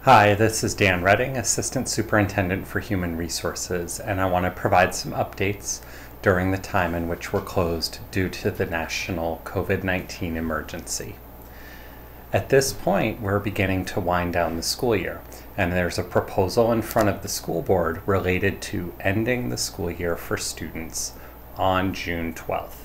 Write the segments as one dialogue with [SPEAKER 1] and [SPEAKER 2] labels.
[SPEAKER 1] Hi, this is Dan Redding, Assistant Superintendent for Human Resources, and I want to provide some updates during the time in which we're closed due to the national COVID-19 emergency. At this point, we're beginning to wind down the school year, and there's a proposal in front of the school board related to ending the school year for students on June 12th.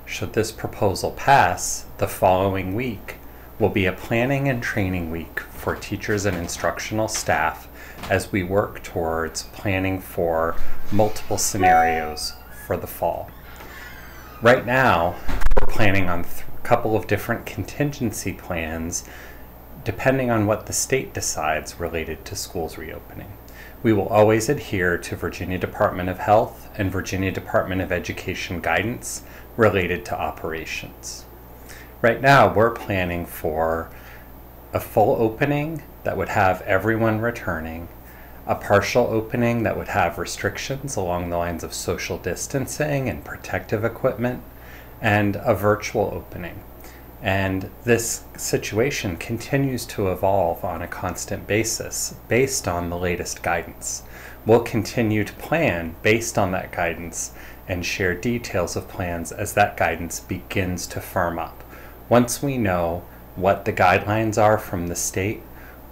[SPEAKER 1] Should this proposal pass, the following week will be a planning and training week for teachers and instructional staff as we work towards planning for multiple scenarios for the fall. Right now, we're planning on a couple of different contingency plans depending on what the state decides related to schools reopening. We will always adhere to Virginia Department of Health and Virginia Department of Education guidance related to operations. Right now, we're planning for a full opening that would have everyone returning, a partial opening that would have restrictions along the lines of social distancing and protective equipment, and a virtual opening. And this situation continues to evolve on a constant basis based on the latest guidance. We'll continue to plan based on that guidance and share details of plans as that guidance begins to firm up. Once we know what the guidelines are from the state,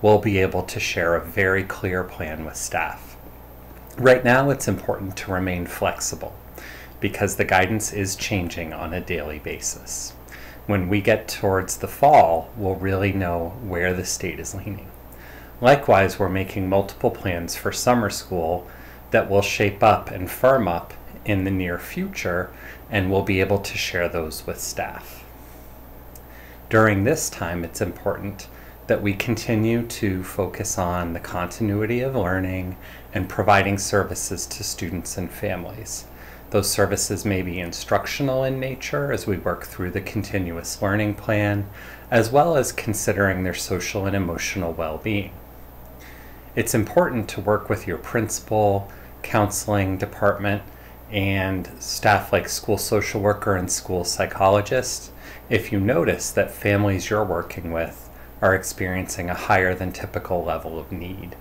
[SPEAKER 1] we'll be able to share a very clear plan with staff. Right now, it's important to remain flexible because the guidance is changing on a daily basis. When we get towards the fall, we'll really know where the state is leaning. Likewise, we're making multiple plans for summer school that will shape up and firm up in the near future, and we'll be able to share those with staff. During this time, it's important that we continue to focus on the continuity of learning and providing services to students and families. Those services may be instructional in nature as we work through the continuous learning plan, as well as considering their social and emotional well-being. It's important to work with your principal, counseling department, and staff like school social worker and school psychologist if you notice that families you're working with are experiencing a higher than typical level of need.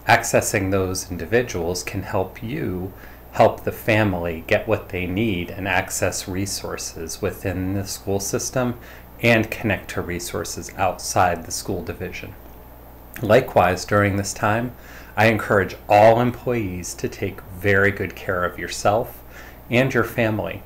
[SPEAKER 1] Accessing those individuals can help you help the family get what they need and access resources within the school system and connect to resources outside the school division. Likewise, during this time, I encourage all employees to take very good care of yourself and your family.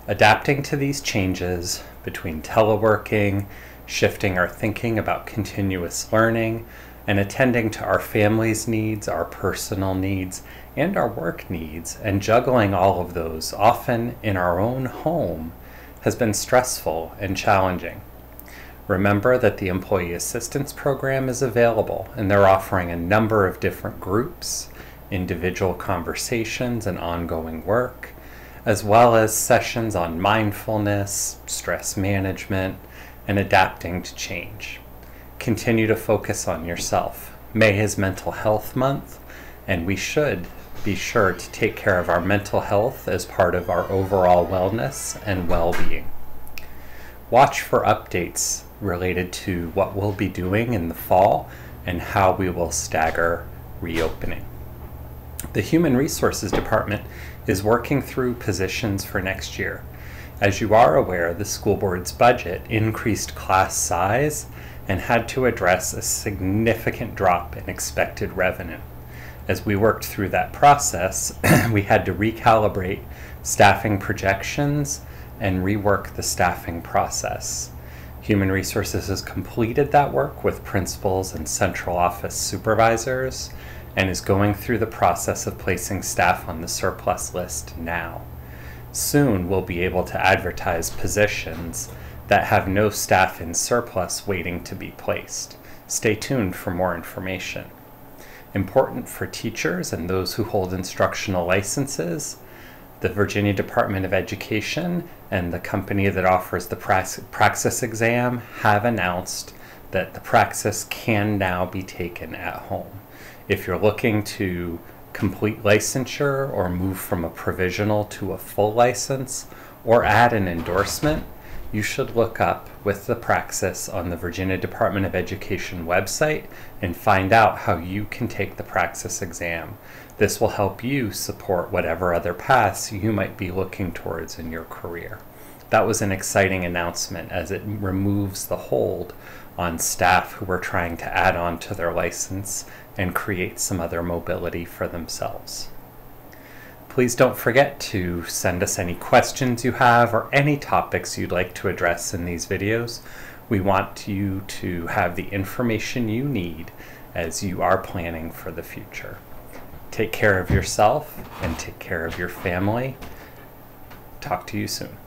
[SPEAKER 1] Adapting to these changes between teleworking, shifting our thinking about continuous learning, and attending to our family's needs, our personal needs, and our work needs, and juggling all of those, often in our own home, has been stressful and challenging. Remember that the Employee Assistance Program is available, and they're offering a number of different groups, individual conversations, and ongoing work, as well as sessions on mindfulness, stress management, and adapting to change. Continue to focus on yourself. May is Mental Health Month, and we should be sure to take care of our mental health as part of our overall wellness and well-being. Watch for updates related to what we'll be doing in the fall and how we will stagger reopening. The Human Resources Department is working through positions for next year. As you are aware, the school board's budget increased class size and had to address a significant drop in expected revenue. As we worked through that process, we had to recalibrate staffing projections and rework the staffing process. Human Resources has completed that work with principals and central office supervisors and is going through the process of placing staff on the surplus list now. Soon we'll be able to advertise positions that have no staff in surplus waiting to be placed. Stay tuned for more information. Important for teachers and those who hold instructional licenses, the Virginia Department of Education and the company that offers the Praxis exam have announced that the Praxis can now be taken at home. If you're looking to complete licensure or move from a provisional to a full license or add an endorsement, you should look up With the Praxis on the Virginia Department of Education website and find out how you can take the Praxis exam. This will help you support whatever other paths you might be looking towards in your career. That was an exciting announcement as it removes the hold on staff who are trying to add on to their license and create some other mobility for themselves. Please don't forget to send us any questions you have or any topics you'd like to address in these videos. We want you to have the information you need as you are planning for the future. Take care of yourself and take care of your family. Talk to you soon.